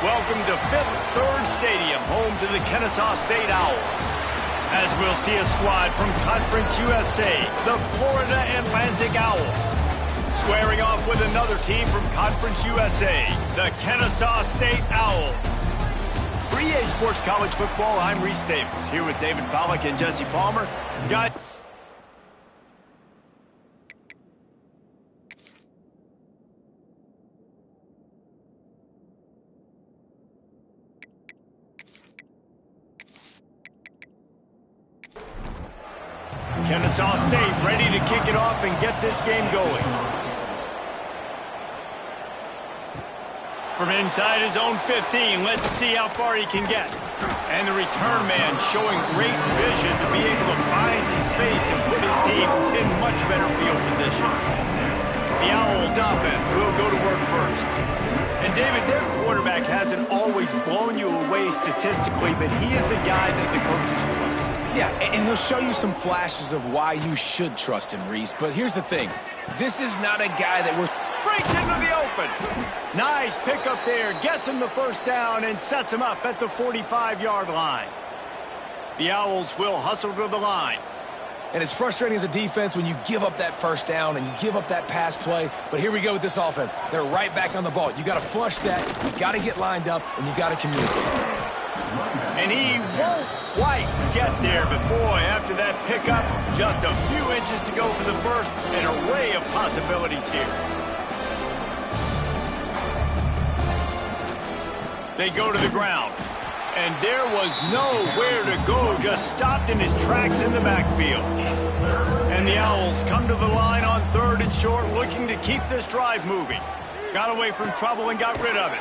Welcome to Fifth Third Stadium, home to the Kennesaw State Owls. As we'll see a squad from Conference USA, the Florida Atlantic Owls. Squaring off with another team from Conference USA, the Kennesaw State Owls. For EA Sports College Football, I'm Reese Davis, here with David Pollack and Jesse Palmer. Guys, Kennesaw State ready to kick it off and get this game going. From inside his own 15, let's see how far he can get. And the return man showing great vision to be able to find some space and put his team in much better field position. The Owls offense will go to work first. And David, their quarterback hasn't always blown you away statistically, but he is a guy that the coaches trust. Yeah, and he'll show you some flashes of why you should trust him, Reese. But here's the thing. This is not a guy that we're... Breaks into the open. Nice pickup there. Gets him the first down and sets him up at the 45-yard line. The Owls will hustle to the line. And it's frustrating as a defense when you give up that first down and you give up that pass play. But here we go with this offense. They're right back on the ball. You got to flush that. You got to get lined up, and you got to communicate. And he won't quite get there, but boy, after that pickup, just a few inches to go for the first, an array of possibilities here. They go to the ground, and there was nowhere to go, just stopped in his tracks in the backfield. And the Owls come to the line on third and short, looking to keep this drive moving. Got away from trouble and got rid of it.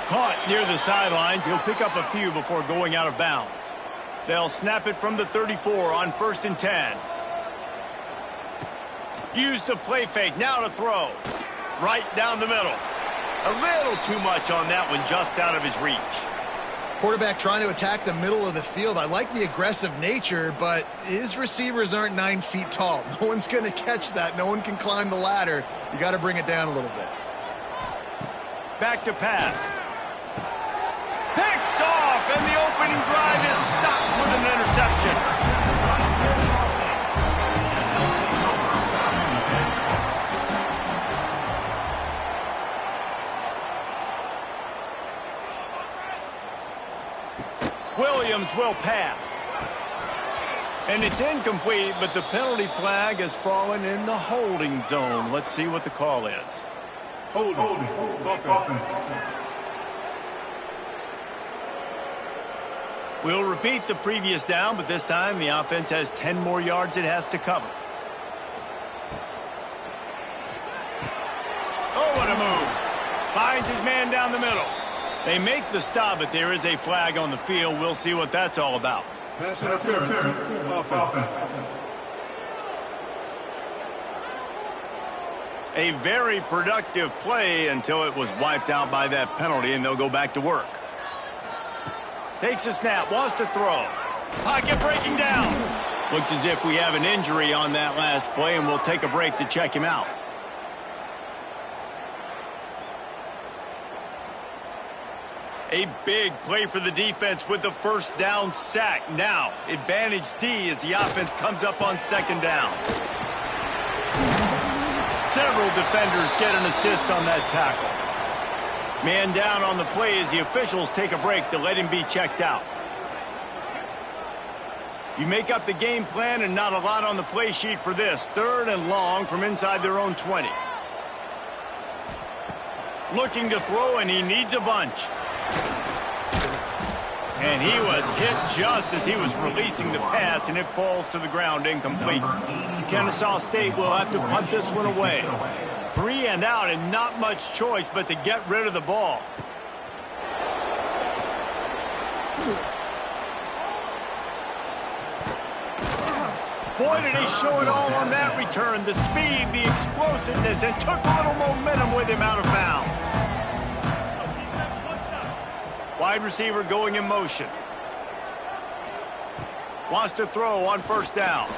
Caught near the sidelines. He'll pick up a few before going out of bounds. They'll snap it from the 34 on 1st and 10. Use the play fake. Now to throw. Right down the middle. A little too much on that one, just out of his reach. Quarterback trying to attack the middle of the field. I like the aggressive nature, but his receivers aren't 9 feet tall. No one's going to catch that. No one can climb the ladder. You got to bring it down a little bit. Back to pass. Picked off, and the opening drive is stopped with an interception. Williams will pass. And it's incomplete, but the penalty flag has fallen in the holding zone. Let's see what the call is. Holding. We'll repeat the previous down, but this time the offense has 10 more yards it has to cover. Oh, what a move. Finds his man down the middle. They make the stop, but there is a flag on the field. We'll see what that's all about. Pass interference. Offense. A very productive play until it was wiped out by that penalty, and they'll go back to work. Takes a snap, wants to throw. Pocket breaking down. Looks as if we have an injury on that last play, and we'll take a break to check him out. A big play for the defense with the first down sack. Now, advantage D as the offense comes up on 2nd down. Several defenders get an assist on that tackle. Man down on the play as the officials take a break to let him be checked out. You make up the game plan and not a lot on the play sheet for this. 3rd and long from inside their own 20. Looking to throw, and he needs a bunch. And he was hit just as he was releasing the pass, and it falls to the ground incomplete. Kennesaw State will have to punt this one away. 3 and out, and not much choice but to get rid of the ball. Boy, did he show it all on that return. The speed, the explosiveness, and took a little momentum with him out of bounds. Wide receiver going in motion. Wants to throw on 1st down.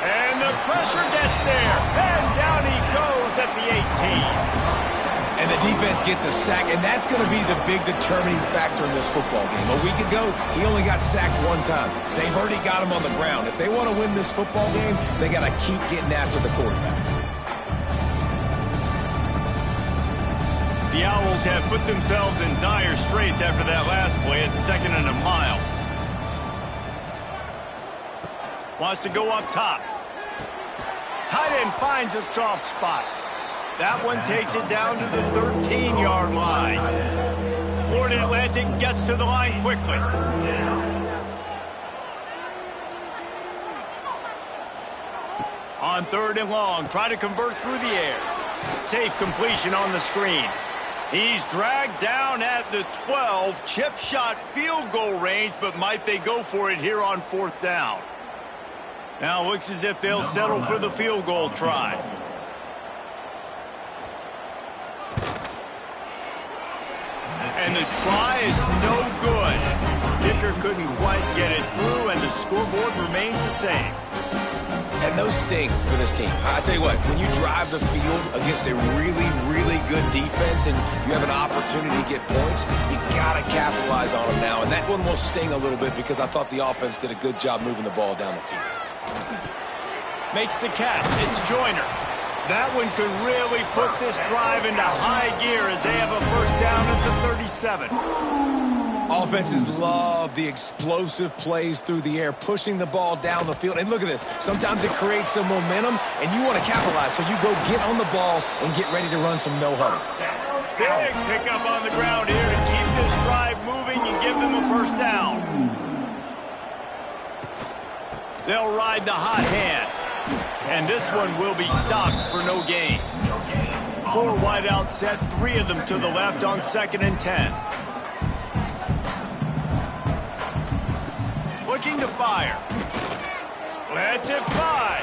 And the pressure gets there. And down he goes at the 18. And the defense gets a sack, and that's going to be the big determining factor in this football game. A week ago, he only got sacked one time. They've already got him on the ground. If they want to win this football game, they got to keep getting after the quarterback. The Owls have put themselves in dire straits after that last play. It's 2nd and a mile. Wants to go up top. Tight end finds a soft spot. That one takes it down to the 13-yard line. Florida Atlantic gets to the line quickly. On 3rd and long, try to convert through the air. Safe completion on the screen. He's dragged down at the 12. Chip shot field goal range, but might they go for it here on 4th down? Now looks as if they'll settle for the field goal try. And the try is no good. Kicker couldn't quite get it through, and the scoreboard remains the same. And those sting for this team. I tell you what, when you drive the field against a really, really good defense and you have an opportunity to get points, you got to capitalize on them now. And that one will sting a little bit because I thought the offense did a good job moving the ball down the field. Makes the catch. It's Joyner. That one could really put this drive into high gear as they have a 1st down at the 37. Offenses love the explosive plays through the air, pushing the ball down the field. And look at this. Sometimes it creates some momentum, and you want to capitalize. So you go get on the ball and get ready to run some no-huddle. Big pickup on the ground here to keep this drive moving and give them a 1st down. They'll ride the hot hand. And this one will be stopped for no gain. 4 wide out set, 3 of them to the left on 2nd and 10. Looking to fire. Lets it fly.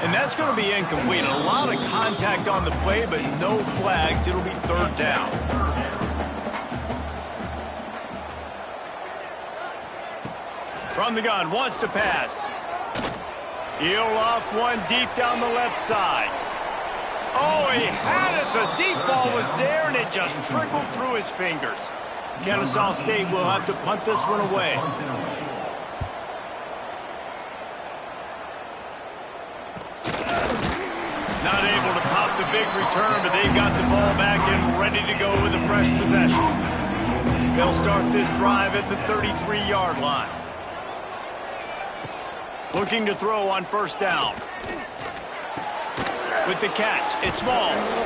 And that's going to be incomplete. A lot of contact on the play, but no flags. It'll be 3rd down. From the gun, wants to pass. He'll off one deep down the left side. Oh, he had it. The deep ball was there, and it just trickled through his fingers. Kennesaw State will have to punt this one away. Not able to pop the big return, but they've got the ball back and ready to go with a fresh possession. They'll start this drive at the 33-yard line. Looking to throw on 1st down. With the catch, it's Smalls.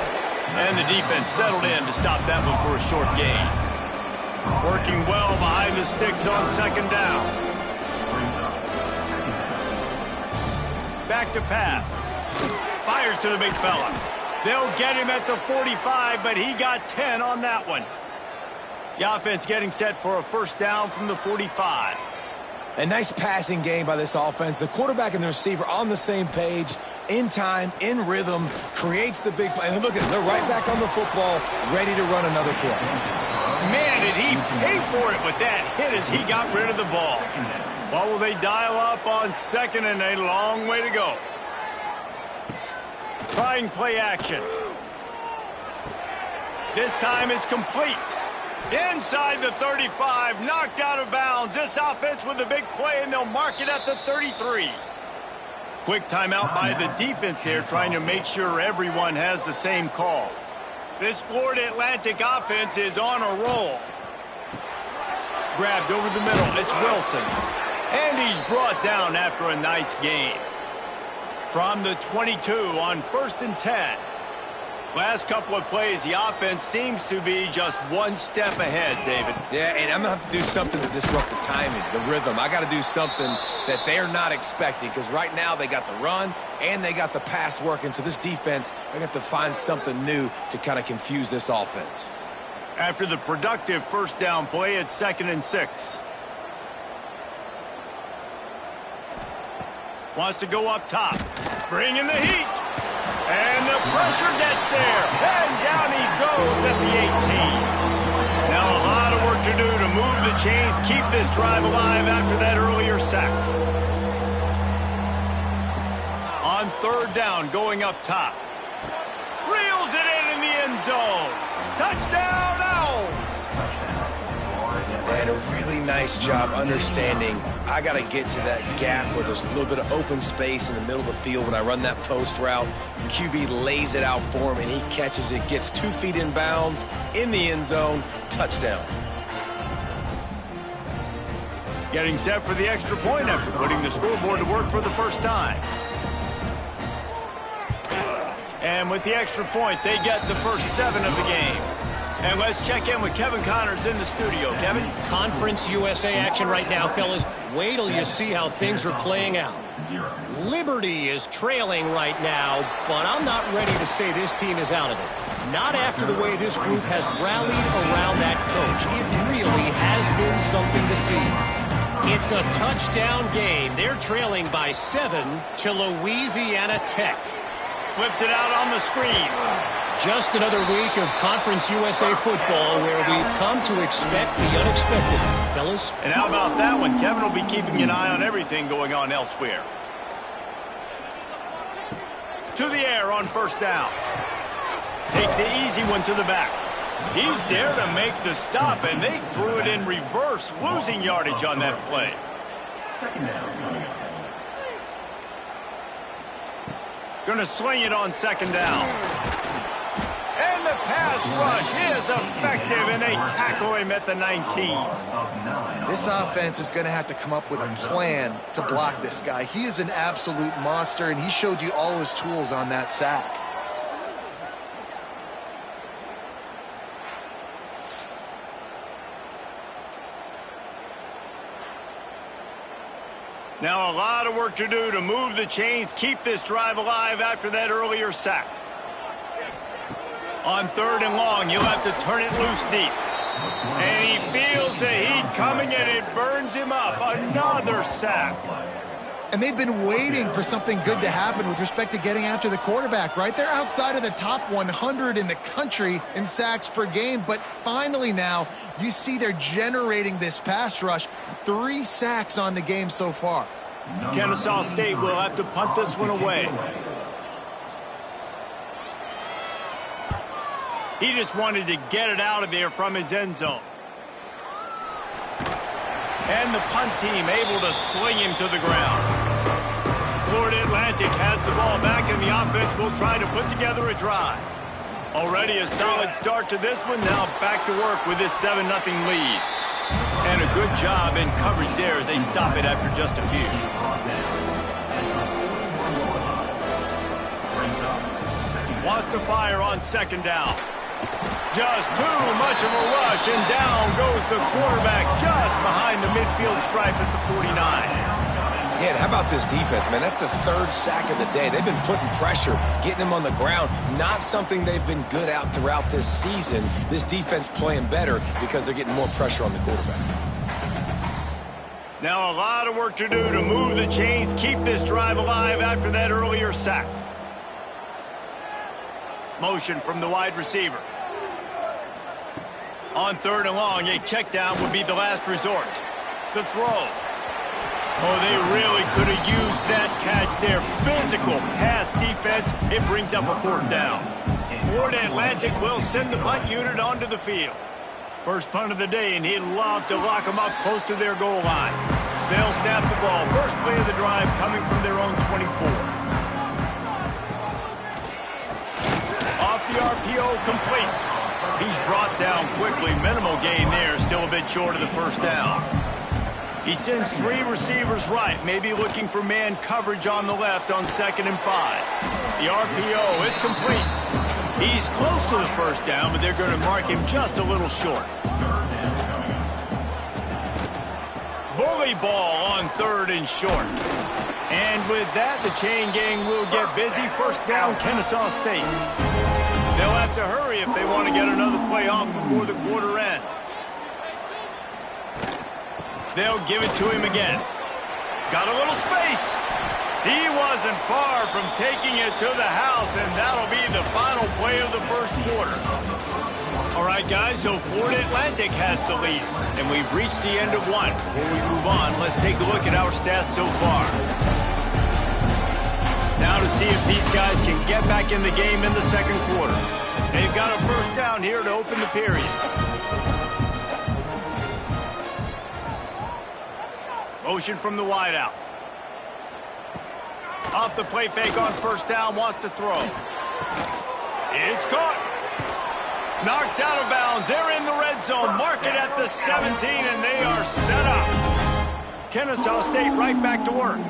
And the defense settled in to stop that one for a short gain. Working well behind the sticks on 2nd down. Back to pass. Fires to the big fella. They'll get him at the 45, but he got 10 on that one. The offense getting set for a 1st down from the 45. A nice passing game by this offense. The quarterback and the receiver on the same page, in time, in rhythm, creates the big play. And look at it, they're right back on the football, ready to run another play. Man, did he pay for it with that hit as he got rid of the ball. What will they dial up on 2nd and a long way to go? Trying play action. This time it's complete. Inside the 35, knocked out of bounds. This offense with a big play, and they'll mark it at the 33. Quick timeout by the defense there, trying to make sure everyone has the same call. This Florida Atlantic offense is on a roll. Grabbed over the middle, it's Wilson. And he's brought down after a nice gain. From the 22 on 1st and 10. Last couple of plays, the offense seems to be just one step ahead, David. Yeah, and I'm going to have to do something to disrupt the timing, the rhythm. I got to do something that they're not expecting, because right now they got the run and they got the pass working. So this defense, they're going to have to find something new to kind of confuse this offense. After the productive 1st down play, it's 2nd and 6. Wants to go up top. Bring in the heat. And the pressure gets there. And down he goes at the 18. Now a lot of work to do to move the chains, keep this drive alive after that earlier sack. On 3rd down, going up top. Reels it in, and the end zone. Touchdown, Owls! And a really nice job understanding I got to get to that gap where there's a little bit of open space in the middle of the field when I run that post route. QB lays it out for him, and he catches it, gets 2 feet in bounds, in the end zone, touchdown. Getting set for the extra point after putting the scoreboard to work for the first time. And with the extra point, they get the first 7 of the game. And let's check in with Kevin Connors in the studio. Kevin? Conference USA action right now, fellas. Wait till you see how things are playing out. Liberty is trailing right now, but I'm not ready to say this team is out of it. Not after the way this group has rallied around that coach. It really has been something to see. It's a touchdown game. They're trailing by 7 to Louisiana Tech. Flips it out on the screen. Just another week of Conference USA football where we've come to expect the unexpected, fellas. And how about that one? Kevin will be keeping an eye on everything going on elsewhere. To the air on first down. Takes the easy one to the back. He's there to make the stop, and they threw it in reverse, losing yardage on that play. Second down. Going to sling it on second down. And the pass rush is effective, and they tackle him at the 19. This offense is going to have to come up with a plan to block this guy. He is an absolute monster, and he showed you all his tools on that sack. Now a lot of work to do to move the chains, keep this drive alive after that earlier sack. On 3rd and long, you'll have to turn it loose deep. And he feels the heat coming, and it burns him up. Another sack. And they've been waiting for something good to happen with respect to getting after the quarterback, right? They're outside of the top 100 in the country in sacks per game, but finally now you see they're generating this pass rush. 3 sacks on the game so far. Kennesaw State will have to punt this one away. He just wanted to get it out of there from his end zone. And the punt team able to sling him to the ground. Florida Atlantic has the ball back, and the offense will try to put together a drive. Already a solid start to this one. Now back to work with this 7-0 lead. And a good job in coverage there as they stop it after just a few. Wants to fire on second down. Just too much of a rush, and down goes the quarterback just behind the midfield stripe at the 49. Yeah, and how about this defense, man? That's the 3rd sack of the day. They've been putting pressure, getting him on the ground. Not something they've been good at throughout this season. This defense playing better because they're getting more pressure on the quarterback. Now a lot of work to do to move the chains, keep this drive alive after that earlier sack. Motion from the wide receiver. On 3rd and long, a check down would be the last resort. The throw. Oh, they really could have used that catch there. Physical pass defense. It brings up a 4th down. Florida Atlantic will send the punt unit onto the field. First punt of the day, and he'd love to lock them up close to their goal line. They'll snap the ball. First play of the drive coming from their own 24. Off the RPO, complete. He's brought down quickly. Minimal gain there. Still a bit short of the first down. He sends 3 receivers right. Maybe looking for man coverage on the left on 2nd and 5. The RPO, it's complete. He's close to the first down, but they're going to mark him just a little short. Bully ball on 3rd and short. And with that, the chain gang will get busy. First down, Kennesaw State. They'll have to hurry if they want to get another play off before the quarter ends. They'll give it to him again. Got a little space. He wasn't far from taking it to the house, and that'll be the final play of the first quarter. All right, guys, so Florida Atlantic has the lead, and we've reached the end of one. Before we move on, let's take a look at our stats so far. Now to see if these guys can get back in the game in the second quarter. They've got a first down here to open the period. Motion from the wideout. Off the play fake on first down, wants to throw. It's caught. Knocked out of bounds. They're in the red zone. Mark it at the 17, and they are set up. Kennesaw State right back to work.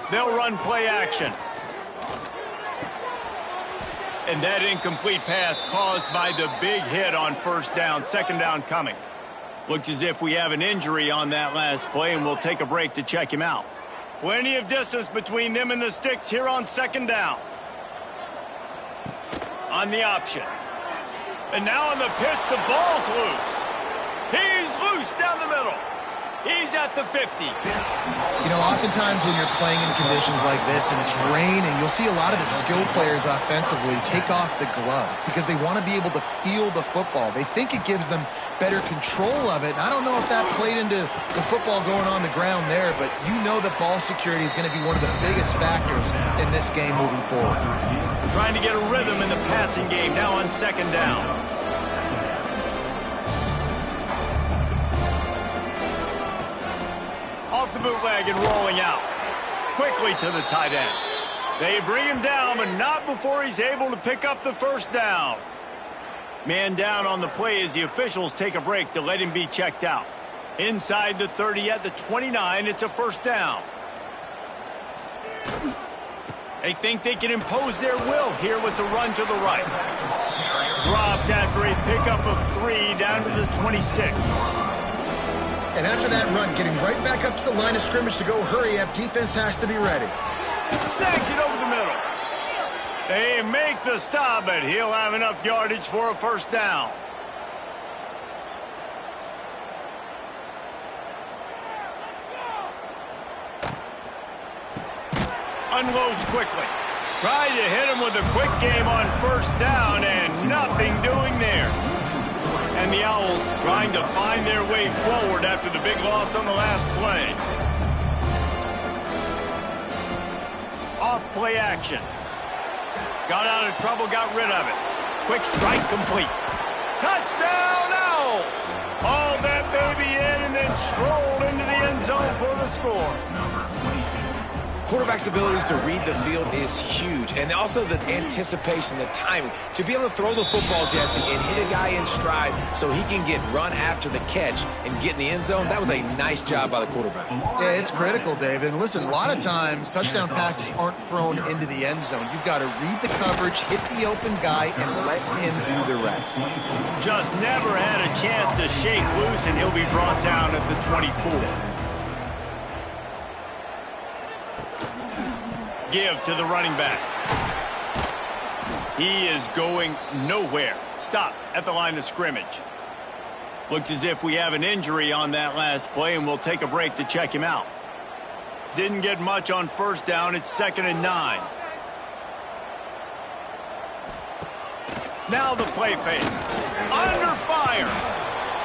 They'll run play action. And that incomplete pass caused by the big hit on first down. Second down coming. Looks as if we have an injury on that last play, and we'll take a break to check him out. Plenty of distance between them and the sticks here on second down. On the option. And now on the pitch, the ball's loose. He's loose down the middle. He's at the 50. You know, oftentimes when you're playing in conditions like this and it's raining, you'll see a lot of the skill players offensively take off the gloves because they want to be able to feel the football. They think it gives them better control of it. And I don't know if that played into the football going on the ground there, but you know that ball security is going to be one of the biggest factors in this game moving forward. Trying to get a rhythm in the passing game now on second down. Off the bootleg and rolling out. Quickly to the tight end. They bring him down, but not before he's able to pick up the first down. Man down on the play as the officials take a break to let him be checked out. Inside the 30 at the 29, it's a first down. They think they can impose their will here with the run to the right. Dropped after a pickup of 3 down to the 26. And after that run, getting right back up to the line of scrimmage to go hurry up, defense has to be ready. Snags it over the middle. They make the stop, but he'll have enough yardage for a first down. Unloads quickly. Tried to hit him with a quick game on first down, and nothing doing there. And the Owls trying to find their way forward after the big loss on the last play. Off play action. Got out of trouble, got rid of it. Quick strike complete. Touchdown Owls! Hauled that baby in and then strolled into the end zone for the score. Quarterback's abilities to read the field is huge, and also the anticipation, the timing. To be able to throw the football, Jesse, and hit a guy in stride so he can get run after the catch and get in the end zone, that was a nice job by the quarterback. Yeah, it's critical, David. And listen, a lot of times touchdown passes aren't thrown into the end zone. You've got to read the coverage, hit the open guy, and let him do the rest. Just never had a chance to shake loose, and he'll be brought down at the 24. Give to the running back. He is going nowhere. Stop at the line of scrimmage. Looks as if we have an injury on that last play, and we'll take a break to check him out. Didn't get much on first down. It's 2nd and 9. Now the play fake. Under fire.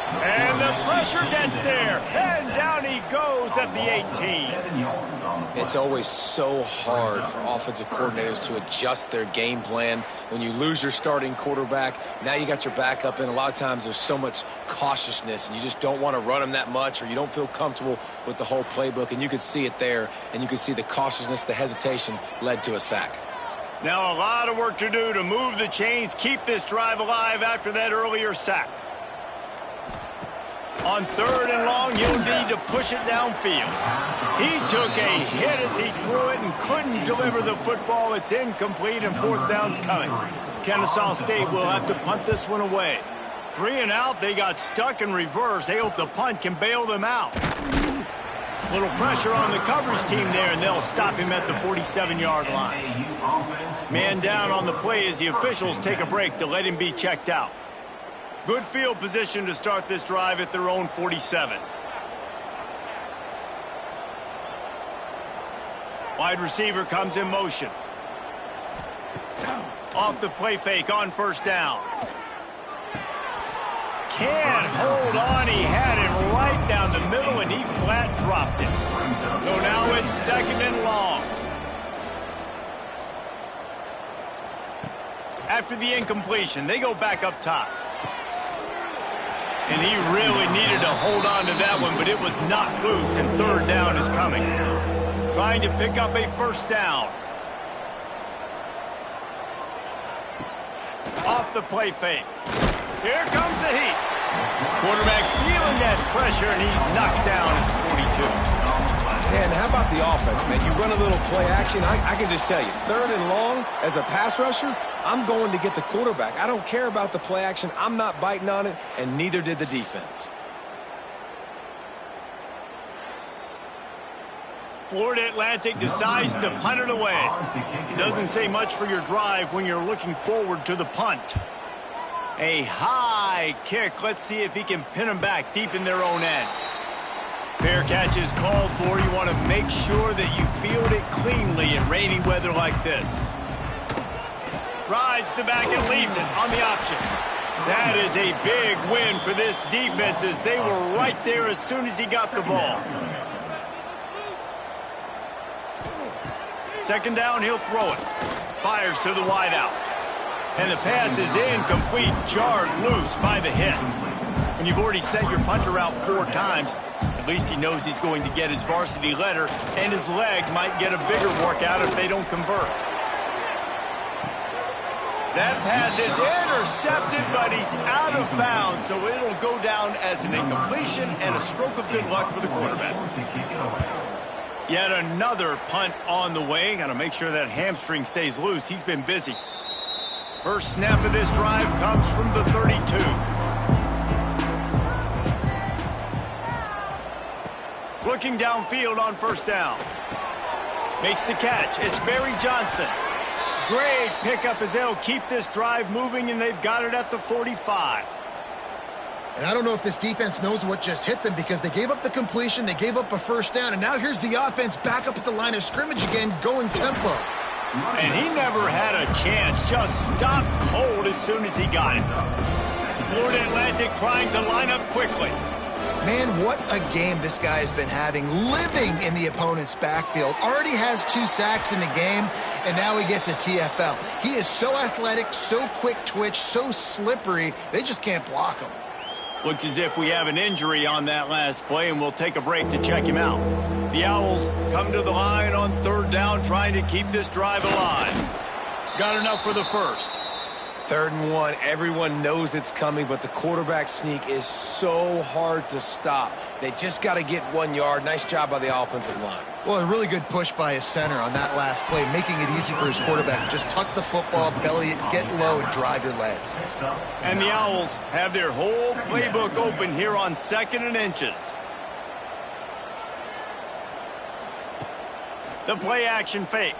And the pressure gets there. And down he goes at the 18. It's always so hard for offensive coordinators to adjust their game plan. When you lose your starting quarterback, now you got your backup in. A lot of times there's so much cautiousness, and you just don't want to run them that much, or you don't feel comfortable with the whole playbook. And you could see it there, and you could see the cautiousness, the hesitation led to a sack. Now a lot of work to do to move the chains, keep this drive alive after that earlier sack. On 3rd and long, you'll need to push it downfield. He took a hit as he threw it and couldn't deliver the football. It's incomplete, and 4th down's coming. Kennesaw State will have to punt this one away. 3 and out, they got stuck in reverse. They hope the punt can bail them out. Little pressure on the coverage team there, and they'll stop him at the 47-yard line. Man down on the play as the officials take a break to let him be checked out. Good field position to start this drive at their own 47. Wide receiver comes in motion. Off the play fake on first down. Can't hold on. He had it right down the middle, and he flat dropped it. So now it's 2nd and long. After the incompletion, they go back up top. And he really needed to hold on to that one, but it was knocked loose, and third down is coming. Trying to pick up a first down. Off the play fake. Here comes the heat. Quarterback feeling that pressure, and he's knocked down at the 42. And how about the offense, man? You run a little play action. I can just tell you, third and long, as a pass rusher, I'm going to get the quarterback. I don't care about the play action. I'm not biting on it, and neither did the defense. Florida Atlantic decides to punt it away. Doesn't say much for your drive when you're looking forward to the punt. A high kick. Let's see if he can pin them back deep in their own end. Fair catch is called for. You want to make sure that you field it cleanly in rainy weather like this. Rides the back and leaves it on the option. That is a big win for this defense as they were right there as soon as he got the ball. Second down, he'll throw it. Fires to the wideout. And the pass is incomplete, jarred loose by the hit. When you've already sent your punter out 4 times, at least he knows he's going to get his varsity letter, and his leg might get a bigger workout if they don't convert. That pass is intercepted, but he's out of bounds, so it'll go down as an incompletion and a stroke of good luck for the quarterback. Yet another punt on the way. Got to make sure that hamstring stays loose. He's been busy. First snap of this drive comes from the 32. Looking downfield on first down. Makes the catch. It's Barry Johnson. Great pickup as they'll keep this drive moving, and they've got it at the 45. And I don't know if this defense knows what just hit them because they gave up the completion, they gave up a first down, and now here's the offense back up at the line of scrimmage again, going tempo. And he never had a chance, just stopped cold as soon as he got it. Florida Atlantic trying to line up quickly. Man, what a game this guy has been having, living in the opponent's backfield. Already has 2 sacks in the game, and now he gets a TFL. He is so athletic, so quick twitch, so slippery, they just can't block him. Looks as if we have an injury on that last play, and we'll take a break to check him out. The Owls come to the line on third down, trying to keep this drive alive. Got enough for the first. 3rd and 1, everyone knows it's coming, but the quarterback sneak is so hard to stop. They just got to get 1 yard. Nice job by the offensive line. Well, a really good push by his center on that last play, making it easy for his quarterback to just tuck the football, belly it, get low, and drive your legs. And the Owls have their whole playbook open here on 2nd and inches. The play action fake.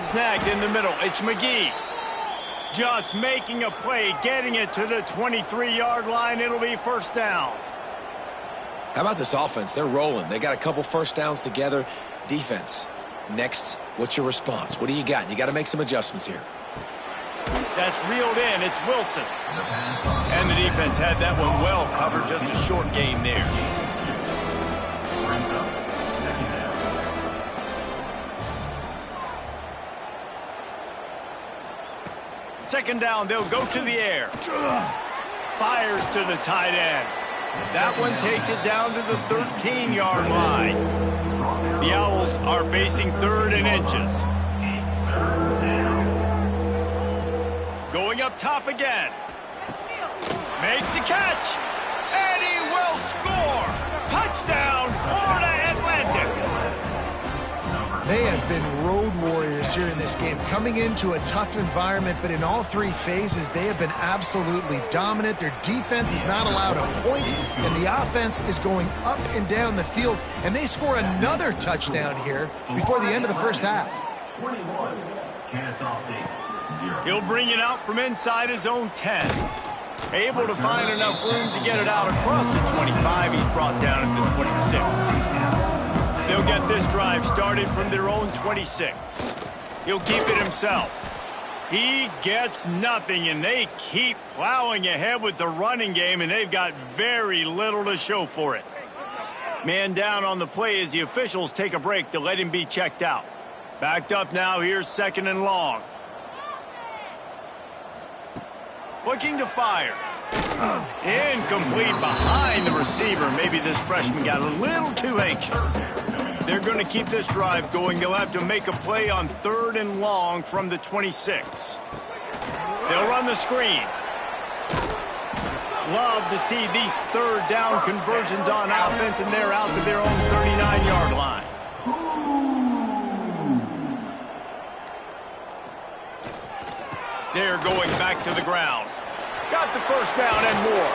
Snagged in the middle. It's McGee. Just making a play, getting it to the 23-yard line. It'll be first down. How about this offense? They're rolling. They got a couple first downs together. Defense. Next, what's your response? What do you got? You got to make some adjustments here. That's reeled in. It's Wilson. And the defense had that one well covered. Just a short gain there. Second down, they'll go to the air. Fires to the tight end. That one takes it down to the 13-yard line. The Owls are facing 3rd and inches. Going up top again. Makes the catch. And he will score. Touchdown, Florida Atlantic. They have been road warriors here in this game, coming into a tough environment, but in all 3 phases, they have been absolutely dominant. Their defense is not allowed a point, and the offense is going up and down the field, and they score another touchdown here before the end of the first half. 21, Kennesaw State, 0. He'll bring it out from inside his own 10. Able to find enough room to get it out across the 25. He's brought down at the 26. They'll get this drive started from their own 26. He'll keep it himself. He gets nothing, and they keep plowing ahead with the running game, and they've got very little to show for it. Man down on the play as the officials take a break to let him be checked out. Backed up now, here's 2nd and long. Looking to fire. Incomplete behind the receiver. Maybe this freshman got a little too anxious. They're going to keep this drive going. They'll have to make a play on 3rd and long from the 26. They'll run the screen. Love to see these 3rd down conversions on offense, and they're out to their own 39-yard line. They're going back to the ground. Got the 1st down and more.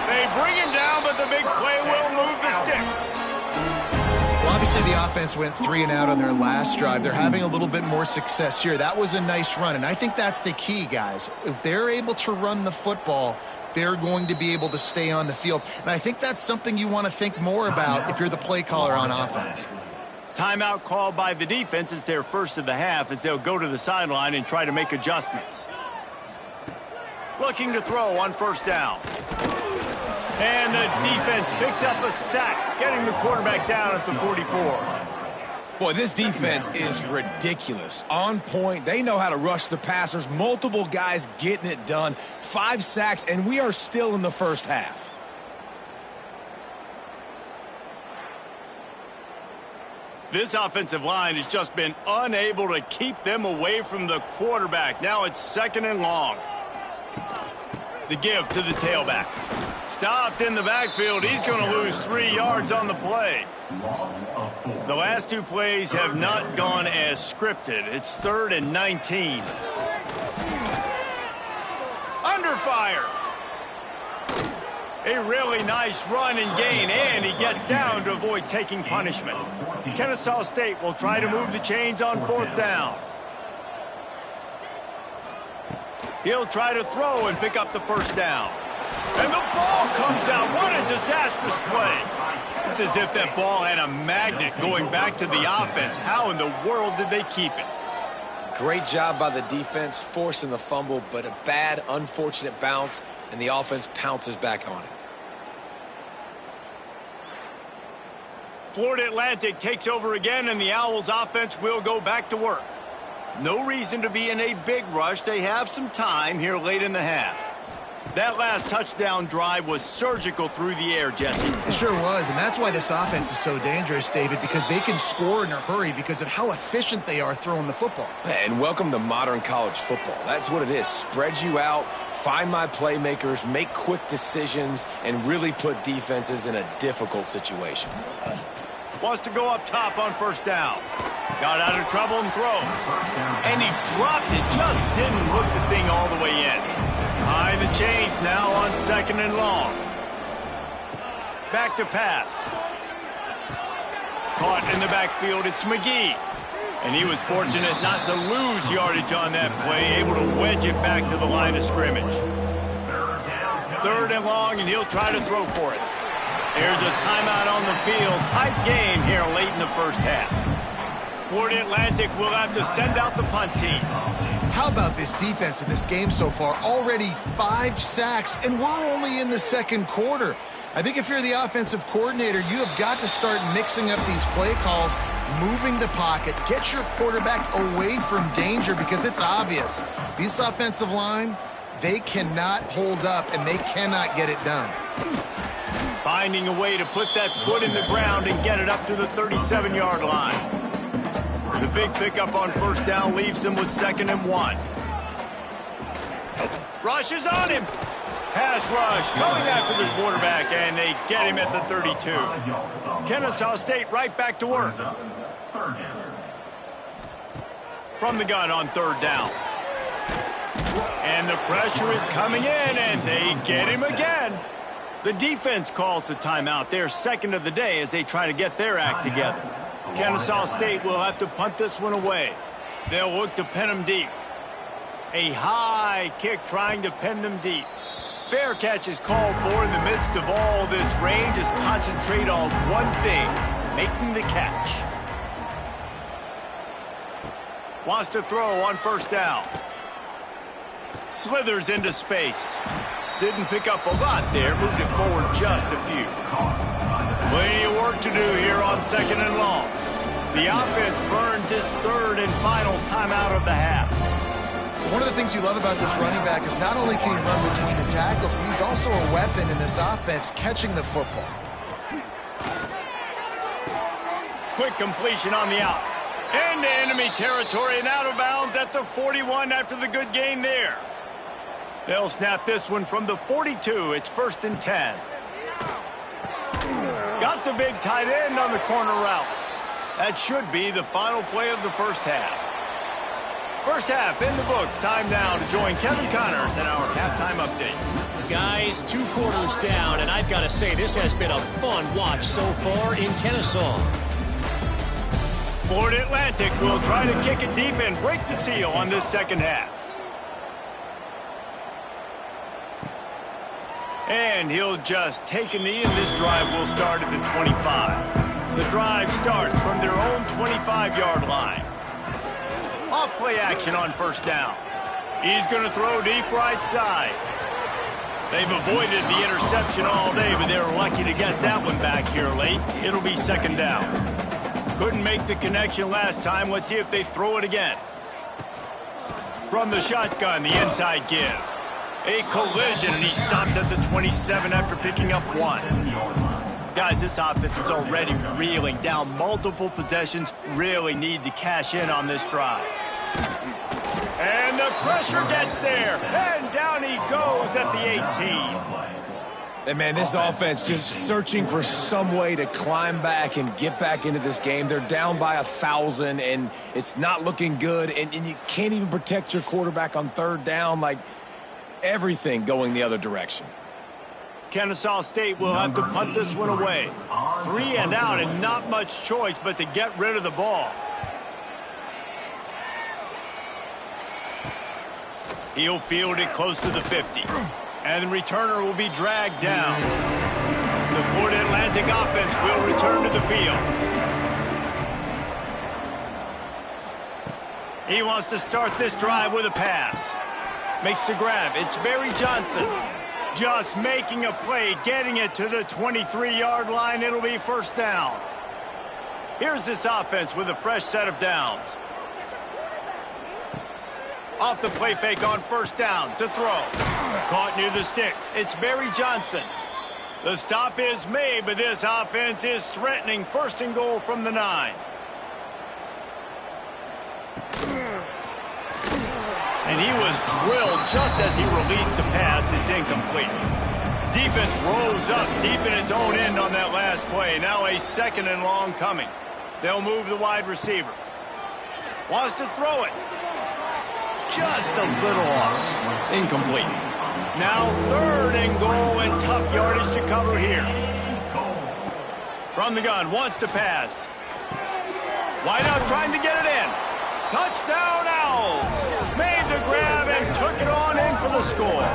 They bring him down, but the big play will move the sticks. Well, obviously the offense went 3 and out on their last drive. They're having a little bit more success here. That was a nice run, and I think that's the key, guys. If they're able to run the football, they're going to be able to stay on the field. And I think that's something you want to think more about if you're the play caller on offense. Timeout called by the defense. It's their first of the half as they'll go to the sideline and try to make adjustments. Looking to throw on 1st down. And the defense picks up a sack, getting the quarterback down at the 44. Boy, this defense is ridiculous. On point. They know how to rush the passers. Multiple guys getting it done. 5 sacks, and we are still in the first half. This offensive line has just been unable to keep them away from the quarterback. Now it's 2nd and long. The give to the tailback. Stopped in the backfield. He's going to lose 3 yards on the play. The last 2 plays have not gone as scripted. It's 3rd and 19. Under fire. A really nice run and gain, and he gets down to avoid taking punishment. Kennesaw State will try to move the chains on 4th down. He'll try to throw and pick up the 1st down. And the ball comes out. What a disastrous play. It's as if that ball had a magnet going back to the offense. How in the world did they keep it? Great job by the defense, forcing the fumble, but a bad, unfortunate bounce, and the offense pounces back on it. Florida Atlantic takes over again, and the Owls offense will go back to work. No reason to be in a big rush. They have some time here late in the half. That last touchdown drive was surgical through the air, Jesse. It sure was, and that's why this offense is so dangerous, David, because they can score in a hurry because of how efficient they are throwing the football. And welcome to modern college football. That's what it is. Spread you out, find my playmakers, make quick decisions, and really put defenses in a difficult situation. Wants to go up top on 1st down. Got out of trouble and throws. And he dropped it. Just didn't hook the thing all the way in. Behind the chains now on 2nd and long. Back to pass. Caught in the backfield. It's McGee. And he was fortunate not to lose yardage on that play. Able to wedge it back to the line of scrimmage. 3rd and long, and he'll try to throw for it. Here's a timeout on the field. Tight game here late in the first half. Florida Atlantic will have to send out the punt team. How about this defense in this game so far? Already 5 sacks, and we're only in the 2nd quarter. I think if you're the offensive coordinator, you have got to start mixing up these play calls, moving the pocket, get your quarterback away from danger because it's obvious. This offensive line, they cannot hold up, and they cannot get it done. Finding a way to put that foot in the ground and get it up to the 37-yard line. The big pickup on 1st down leaves them with 2nd and 1. Rush is on him. Pass rush coming after the quarterback, and they get him at the 32. Kennesaw State right back to work. From the gun on 3rd down. And the pressure is coming in, and they get him again. The defense calls the timeout. They're 2nd of the day as they try to get their act together. Kennesaw State will have to punt this one away. They'll look to pin them deep. A high kick trying to pin them deep. Fair catch is called for in the midst of all this rain. Just concentrate on one thing, making the catch. Wants to throw on 1st down. Slithers into space. Didn't pick up a lot there. Moved it forward just a few. Plenty of work to do here on 2nd and long. The offense burns his third and final timeout of the half. One of the things you love about this running back is not only can he run between the tackles, but he's also a weapon in this offense catching the football. Quick completion on the out. Into enemy territory and out of bounds at the 41 after the good gain there. They'll snap this one from the 42. It's 1st and 10. Got the big tight end on the corner route. That should be the final play of the first half. First half in the books. Time now to join Kevin Connors in our halftime update. Guys, 2 quarters down, and I've got to say this has been a fun watch so far in Kennesaw. Florida Atlantic will try to kick it deep and break the seal on this second half. And he'll just take a knee, and this drive will start at the 25. The drive starts from their own 25-yard line. Off play action on first down. He's going to throw deep right side. They've avoided the interception all day, but they're lucky to get that one back here late. It'll be second down. Couldn't make the connection last time. Let's see if they throw it again. From the shotgun, the inside give. A collision, and he stopped at the 27 after picking up 1. Guys, this offense is already reeling down multiple possessions. Really need to cash in on this drive. And the pressure gets there. And down he goes at the 18. And, man, this offense just searching for some way to climb back and get back into this game. They're down by 1,000, and it's not looking good. And you can't even protect your quarterback on third down. Like, everything going the other direction. Kennesaw State will have to punt this one away. 3 and out, and not much choice but to get rid of the ball. He'll field it close to the 50. And the returner will be dragged down. The Florida Atlantic offense will return to the field. He wants to start this drive with a pass. Makes the grab. It's Barry Johnson. Just making a play, getting it to the 23-yard line. It'll be first down. Here's this offense with a fresh set of downs. Off the play fake on first down to throw. Caught near the sticks. It's Barry Johnson. The stop is made, but this offense is threatening first and goal from the 9. And he was drilled just as he released the pass. It's incomplete. Defense rolls up deep in its own end on that last play. Now a 2nd and long coming. They'll move the wide receiver. Wants to throw it. Just a little off. Incomplete. Now 3rd and goal and tough yardage to cover here. From the gun, wants to pass. Wide out trying to get it in. Touchdown Owls. Made the grab and took it on in for the score.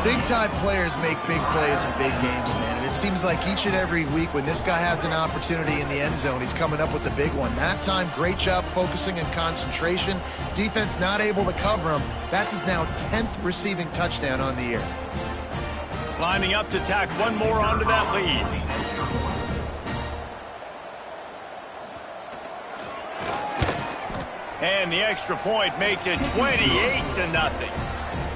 Big-time players make big plays in big games, man. And it seems like each and every week when this guy has an opportunity in the end zone, he's coming up with the big one. That time, great job focusing and concentration. Defense not able to cover him. That's his now 10th receiving touchdown on the year. Lining up to tack one more onto that lead. And the extra point makes it 28-0.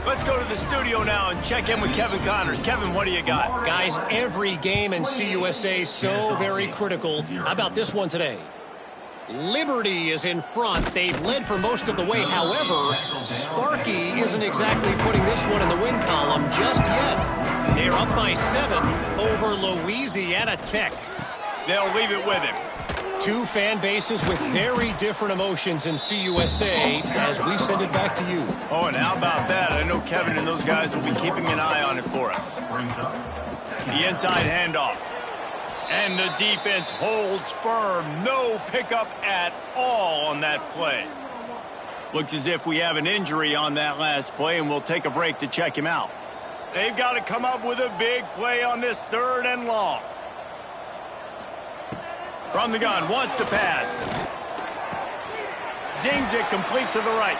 Let's go to the studio now and check in with Kevin Connors. Kevin, what do you got? Guys, every game in CUSA so very critical. How about this one today? Liberty is in front. They've led for most of the way. However, Sparky isn't exactly putting this one in the win column just yet. They're up by 7 over Louisiana Tech. They'll leave it with him. 2 fan bases with very different emotions in CUSA as we send it back to you. Oh, and how about that? I know Kevin and those guys will be keeping an eye on it for us. The inside handoff. And the defense holds firm. No pickup at all on that play. Looks as if we have an injury on that last play, and we'll take a break to check him out. They've got to come up with a big play on this 3rd and long. From the gun, wants to pass. Zings it complete to the right.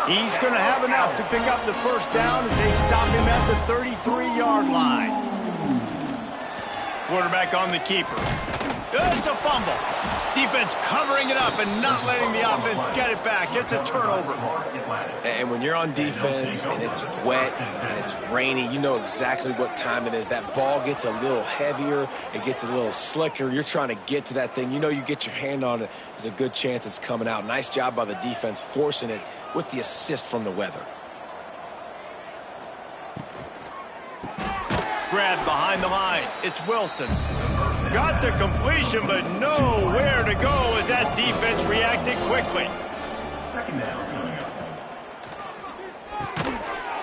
He's going to have enough to pick up the first down as they stop him at the 33-yard line. Quarterback on the keeper. It's a fumble. Defense covering it up and not letting the offense get it back. It's a turnover. And when you're on defense and it's wet and it's rainy, you know exactly what time it is. That ball gets a little heavier. It gets a little slicker. You're trying to get to that thing. You know you get your hand on it. There's a good chance it's coming out. Nice job by the defense forcing it with the assist from the weather. Grab behind the line. It's Wilson. Got the completion, but nowhere to go as that defense reacted quickly. Second down.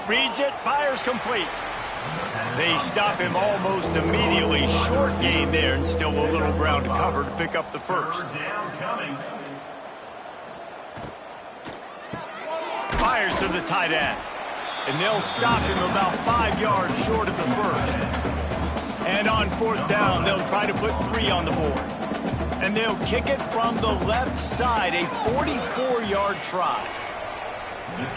Reads it, fires complete. They stop him almost immediately. Short gain there, and still a little ground to cover to pick up the first. Fires to the tight end. And they'll stop him about 5 yards short of the first. And on fourth down, they'll try to put 3 on the board. And they'll kick it from the left side, a 44-yard try.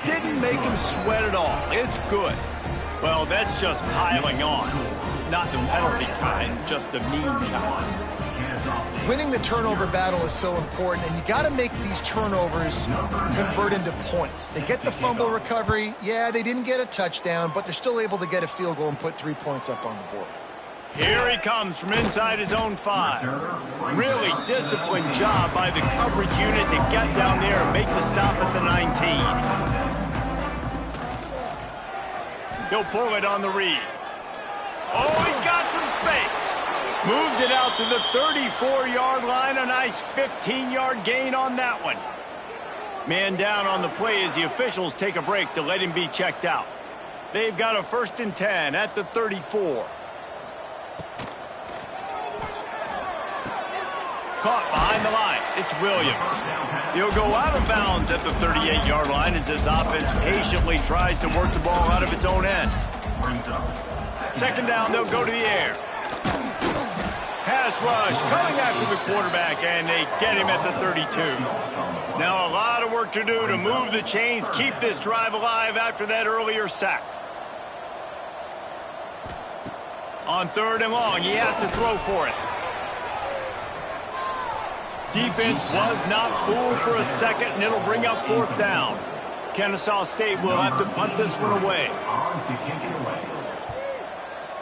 Didn't make him sweat at all. It's good. Well, that's just piling on. Not the penalty kind, just the mean kind. Winning the turnover battle is so important, and you got to make these turnovers convert into points. They get the fumble recovery. Yeah, they didn't get a touchdown, but they're still able to get a field goal and put 3 points up on the board. Here he comes from inside his own 5. Really disciplined job by the coverage unit to get down there and make the stop at the 19. He'll pull it on the read. Oh, he's got some space. Moves it out to the 34-yard line. A nice 15-yard gain on that one. Man down on the play as the officials take a break to let him be checked out. They've got a 1st and 10 at the 34. Caught behind the line. It's Williams. He'll go out of bounds at the 38-yard line as this offense patiently tries to work the ball out of its own end. Second down, they'll go to the air. Pass rush coming after the quarterback, and they get him at the 32. Now a lot of work to do to move the chains, keep this drive alive after that earlier sack. On 3rd and long, he has to throw for it. Defense was not fooled for a second, and it'll bring up 4th down. Kennesaw State will have to punt this one away.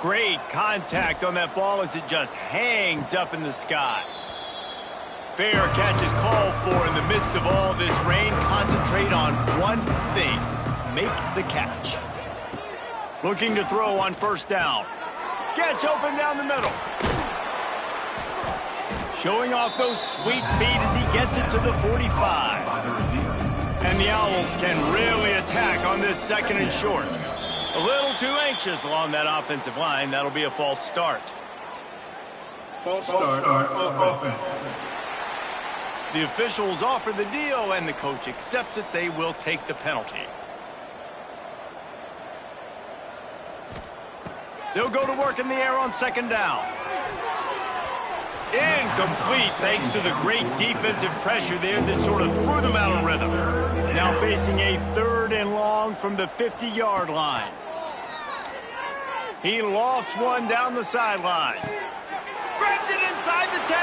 Great contact on that ball as it just hangs up in the sky. Fair catch is called for in the midst of all this rain. Concentrate on one thing. Make the catch. Looking to throw on 1st down. Gets open down the middle. Showing off those sweet feet as he gets it to the 45. And the Owls can really attack on this 2nd and short. A little too anxious along that offensive line. That'll be a false start. False start offense. The officials offer the deal, and the coach accepts it. They will take the penalty. They'll go to work in the air on 2nd down. Incomplete thanks to the great defensive pressure there that sort of threw them out of rhythm. Now facing a 3rd and long from the 50-yard line. He lofts one down the sideline. Grabs it inside the 10.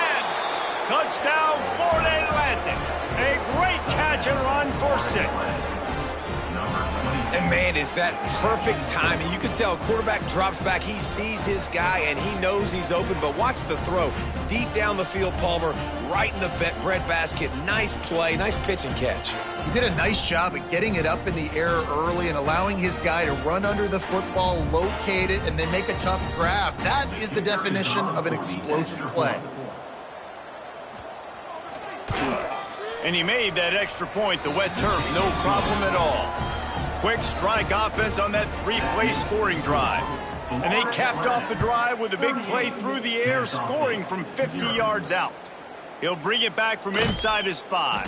Touchdown, Florida Atlantic. A great catch and run for 6. And, man, is that perfect timing. You can tell quarterback drops back. He sees his guy, and he knows he's open. But watch the throw. Deep down the field, Palmer, right in the breadbasket. Nice play, nice pitch and catch. He did a nice job at getting it up in the air early and allowing his guy to run under the football, locate it, and then make a tough grab. That is the definition of an explosive play. And he made that extra point, the wet turf, no problem at all. Quick strike offense on that 3-play scoring drive. And they capped off the drive with a big play through the air, scoring from 50 yards out. He'll bring it back from inside his 5.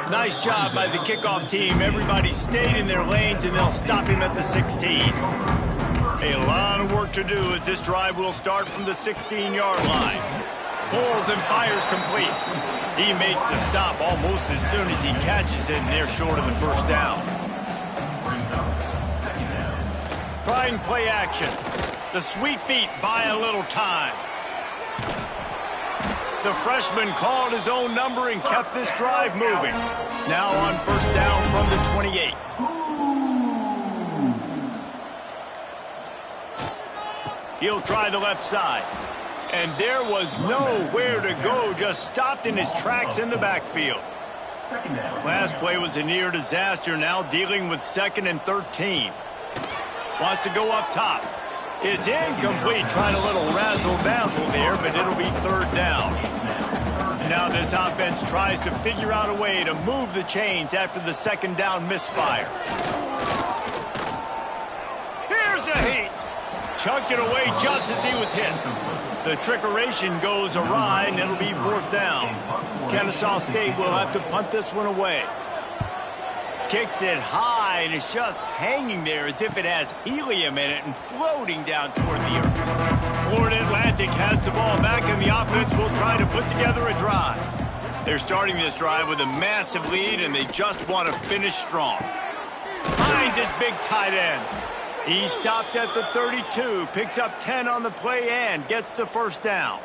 Nice job by the kickoff team. Everybody stayed in their lanes, and they'll stop him at the 16. A lot of work to do as this drive will start from the 16-yard line. Pulls and fires complete. He makes the stop almost as soon as he catches it, and they're short of the 1st down. Trying play action. The sweet feet buy a little time. The freshman called his own number and kept this drive moving. Now on first down from the 28. He'll try the left side. And there was nowhere to go, just stopped in his tracks in the backfield. Last play was a near disaster, now dealing with 2nd and 13. Wants to go up top. It's incomplete, trying a little razzle-dazzle there, but it'll be 3rd down. Now this offense tries to figure out a way to move the chains after the 2nd down misfire. Here's a heat. Chucked it away just as he was hit. The trickeration goes awry, and it'll be 4th down. Kennesaw State will have to punt this one away. Kicks it high, and it's just hanging there as if it has helium in it and floating down toward the earth. Florida Atlantic has the ball back, and the offense will try to put together a drive. They're starting this drive with a massive lead, and they just want to finish strong. Finds his big tight end. He stopped at the 32, picks up 10 on the play, and gets the 1st down.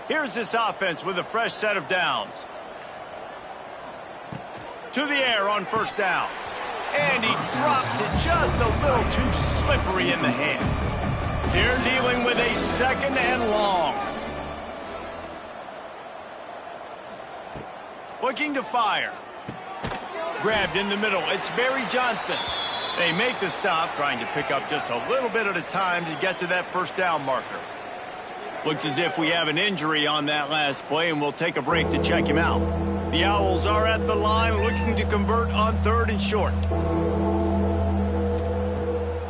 Here's this offense with a fresh set of downs. To the air on 1st down. And he drops it just a little too slippery in the hands. They're dealing with a 2nd and long. Looking to fire. Grabbed in the middle. It's Barry Johnson. They make the stop, trying to pick up just a little bit at a time to get to that 1st down marker. Looks as if we have an injury on that last play, and we'll take a break to check him out. The Owls are at the line looking to convert on 3rd and short.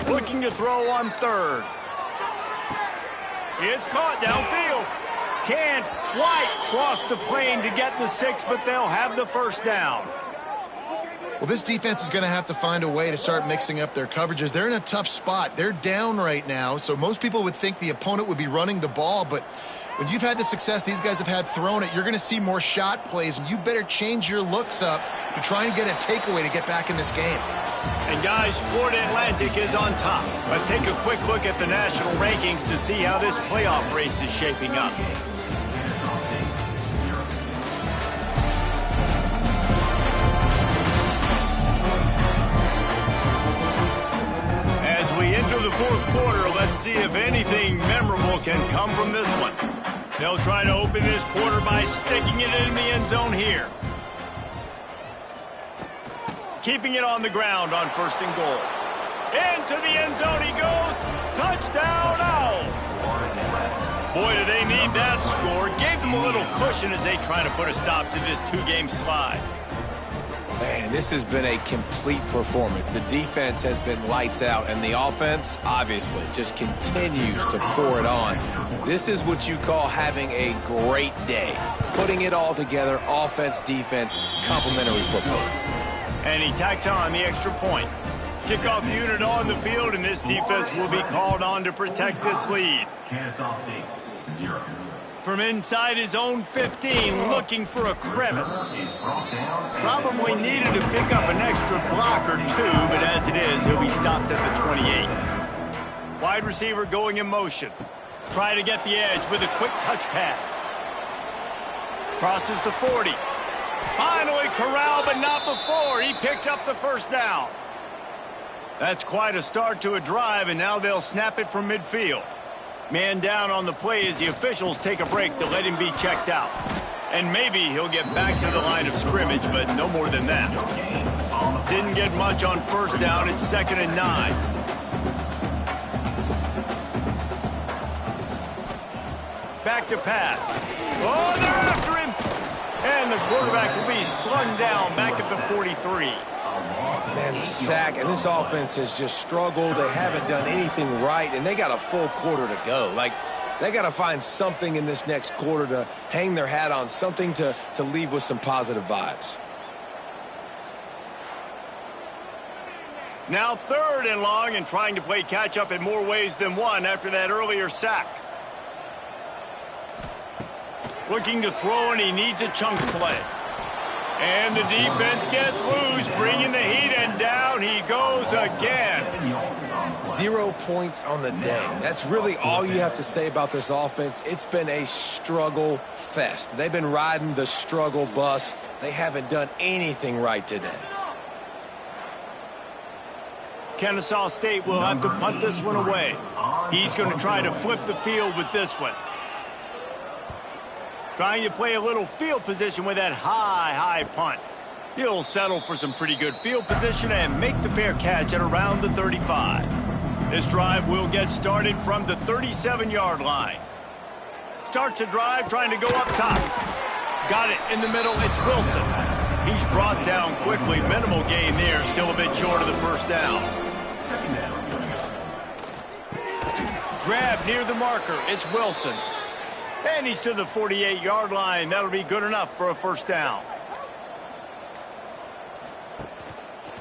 Looking to throw on 3rd. It's caught downfield. Can't quite cross the plane to get the 6, but they'll have the 1st down. Well, this defense is going to have to find a way to start mixing up their coverages. They're in a tough spot. They're down right now, so most people would think the opponent would be running the ball, but when you've had the success these guys have had throwing it, you're going to see more shot plays, and you better change your looks up to try and get a takeaway to get back in this game. And guys, Florida Atlantic is on top. Let's take a quick look at the national rankings to see how this playoff race is shaping up. As we enter the 4th quarter, let's see if anything memorable can come from this one. They'll try to open this quarter by sticking it in the end zone here. Keeping it on the ground on 1st and goal. Into the end zone he goes. Touchdown, Owls. Boy, do they need that score. Gave them a little cushion as they try to put a stop to this 2-game slide. Man, this has been a complete performance. The defense has been lights out, and the offense, obviously, just continues to pour it on. This is what you call having a great day. Putting it all together, offense, defense, complementary football. And he tacks on the extra point. Kickoff unit on the field, and this defense will be called on to protect this lead. Kennesaw State, 0. From inside his own 15, looking for a crevice. Probably needed to pick up an extra block or 2, but as it is, he'll be stopped at the 28. Wide receiver going in motion. Try to get the edge with a quick touch pass. Crosses the 40. Finally corralled, but not before. He picks up the 1st down. That's quite a start to a drive, and now they'll snap it from midfield. Man down on the play as the officials take a break to let him be checked out. And maybe he'll get back to the line of scrimmage, but no more than that. Didn't get much on 1st down. It's 2nd and 9. Back to pass. Oh, they're after him. And the quarterback will be slung down back at the 43. Man, the sack, and this offense has just struggled. They haven't done anything right, and they got a full quarter to go. Like, they got to find something in this next quarter to hang their hat on, something to leave with some positive vibes. Now 3rd and long, and trying to play catch-up in more ways than one after that earlier sack. Looking to throw, and he needs a chunk play. And the defense gets loose, bringing the heat, and down he goes again. 0 points on the day. That's really all you have to say about this offense. It's been a struggle fest. They've been riding the struggle bus. They haven't done anything right today. Kennesaw State will have to punt this one away. He's going to try to flip the field with this one. Trying to play a little field position with that high punt. He'll settle for some pretty good field position and make the fair catch at around the 35. This drive will get started from the 37-yard line. Starts a drive trying to go up top. Got it in the middle. It's Wilson. He's brought down quickly. Minimal gain there. Still a bit short of the first down. Grab near the marker. It's Wilson. And he's to the 48-yard line. That'll be good enough for a first down.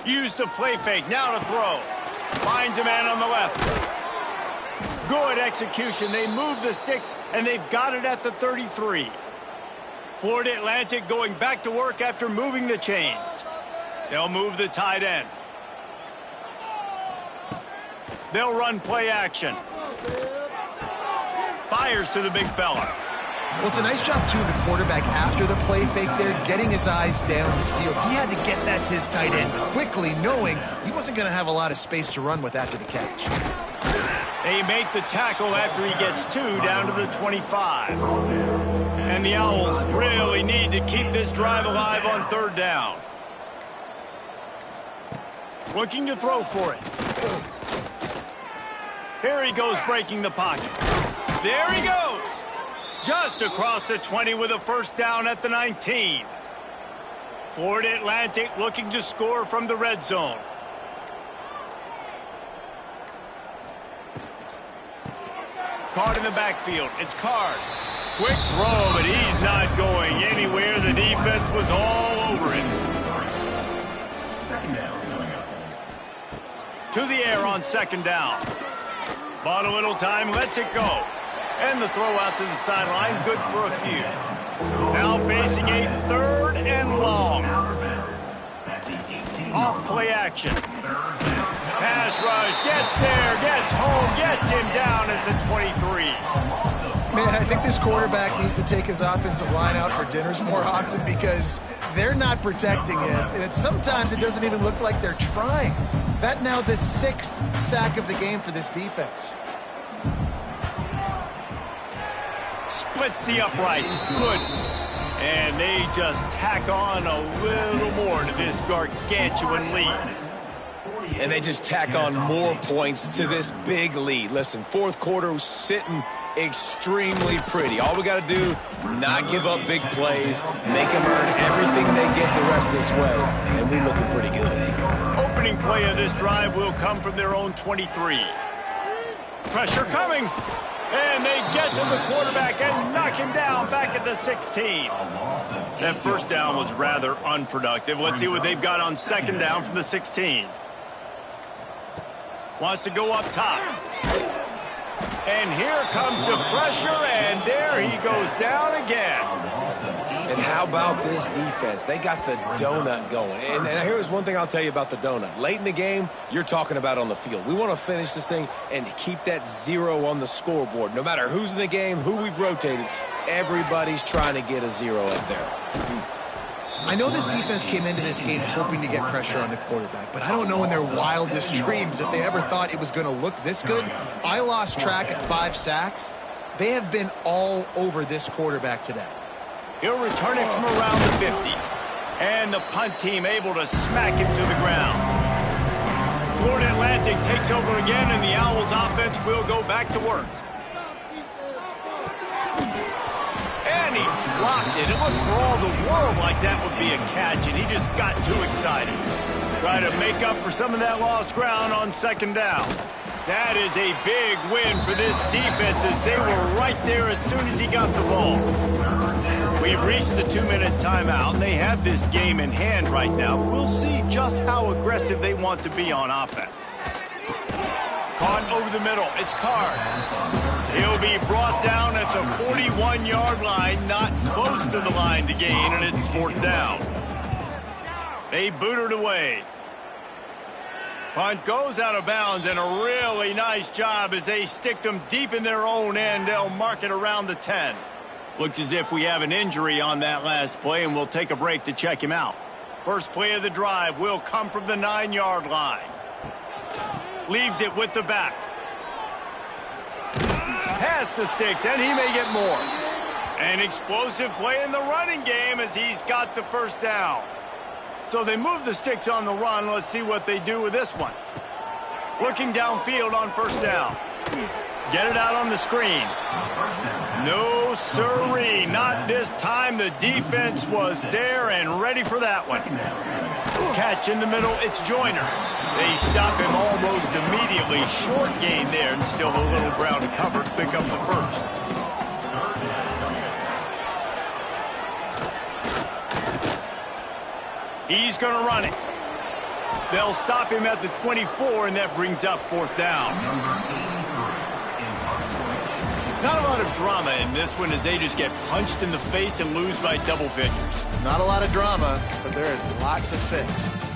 Use the play fake. Now to throw. Finds a man on the left. Good execution. They move the sticks, and they've got it at the 33. Florida Atlantic going back to work after moving the chains. They'll move the tight end. They'll run play action. Fires to the big fella. Well, it's a nice job, too, of the quarterback after the play fake there, getting his eyes down the field. He had to get that to his tight end quickly, knowing he wasn't going to have a lot of space to run with after the catch. They make the tackle after he gets 2 down to the 25. And the Owls really need to keep this drive alive on third down. Looking to throw for it. Here he goes, breaking the pocket. There he goes. Just across the 20 with a first down at the 19. Florida Atlantic looking to score from the red zone. Card in the backfield. It's Card. Quick throw, but he's not going anywhere. The defense was all over it. To the air on second down. Bought a little time, lets it go. And the throw out to the sideline, good for a few. Now facing a third and long. Off play action. Pass rush, gets there, gets home, gets him down at the 23. Man, I think this quarterback needs to take his offensive line out for dinners more often because they're not protecting him. And sometimes it doesn't even look like they're trying. That now the 6th sack of the game for this defense. Splits the uprights. Good. And they just tack on a little more to this gargantuan lead. And they just tack on more points to this big lead. Listen, fourth quarter was sitting extremely pretty. All we got to do, not give up big plays, make them earn everything they get the rest of this way, and we're looking pretty good. Opening play of this drive will come from their own 23. Pressure coming. And they get to the quarterback and knock him down back at the 16. That first down was rather unproductive. Let's see what they've got on second down from the 16. Wants to go up top. And here comes the pressure, and there he goes down again. And how about this defense? They got the donut going. And here's one thing I'll tell you about the donut. Late in the game, you're talking about on the field. We want to finish this thing and keep that 0 on the scoreboard. No matter who's in the game, who we've rotated, everybody's trying to get a 0 up there. I know this defense came into this game hoping to get pressure on the quarterback, but I don't know in their wildest dreams if they ever thought it was going to look this good. I lost track at 5 sacks. They have been all over this quarterback today. He'll return it from around the 50. And the punt team able to smack him to the ground. Florida Atlantic takes over again, and the Owls offense will go back to work. And he dropped it. It looked for all the world like that would be a catch, and he just got too excited. Try to make up for some of that lost ground on second down. That is a big win for this defense as they were right there as soon as he got the ball. We've reached the 2-minute timeout. They have this game in hand right now. We'll see just how aggressive they want to be on offense. Caught over the middle. It's Card. He'll be brought down at the 41-yard line, not close to the line to gain, and it's 4th down. They boot it away. Punt goes out of bounds, and a really nice job as they stick them deep in their own end. They'll mark it around the 10. Looks as if we have an injury on that last play, and we'll take a break to check him out. First play of the drive will come from the 9-yard line. Leaves it with the back. Past the sticks, and he may get more. An explosive play in the running game as he's got the first down. So they move the sticks on the run. Let's see what they do with this one. Looking downfield on first down. Get it out on the screen. No, sirree. Not this time. The defense was there and ready for that one. Catch in the middle. It's Joyner. They stop him almost immediately. Short gain there and still a little ground to cover to pick up the first. He's going to run it. They'll stop him at the 24, and that brings up fourth down. Not a lot of drama in this one as they just get punched in the face and lose by double figures. Not a lot of drama, but there is a lot to fix.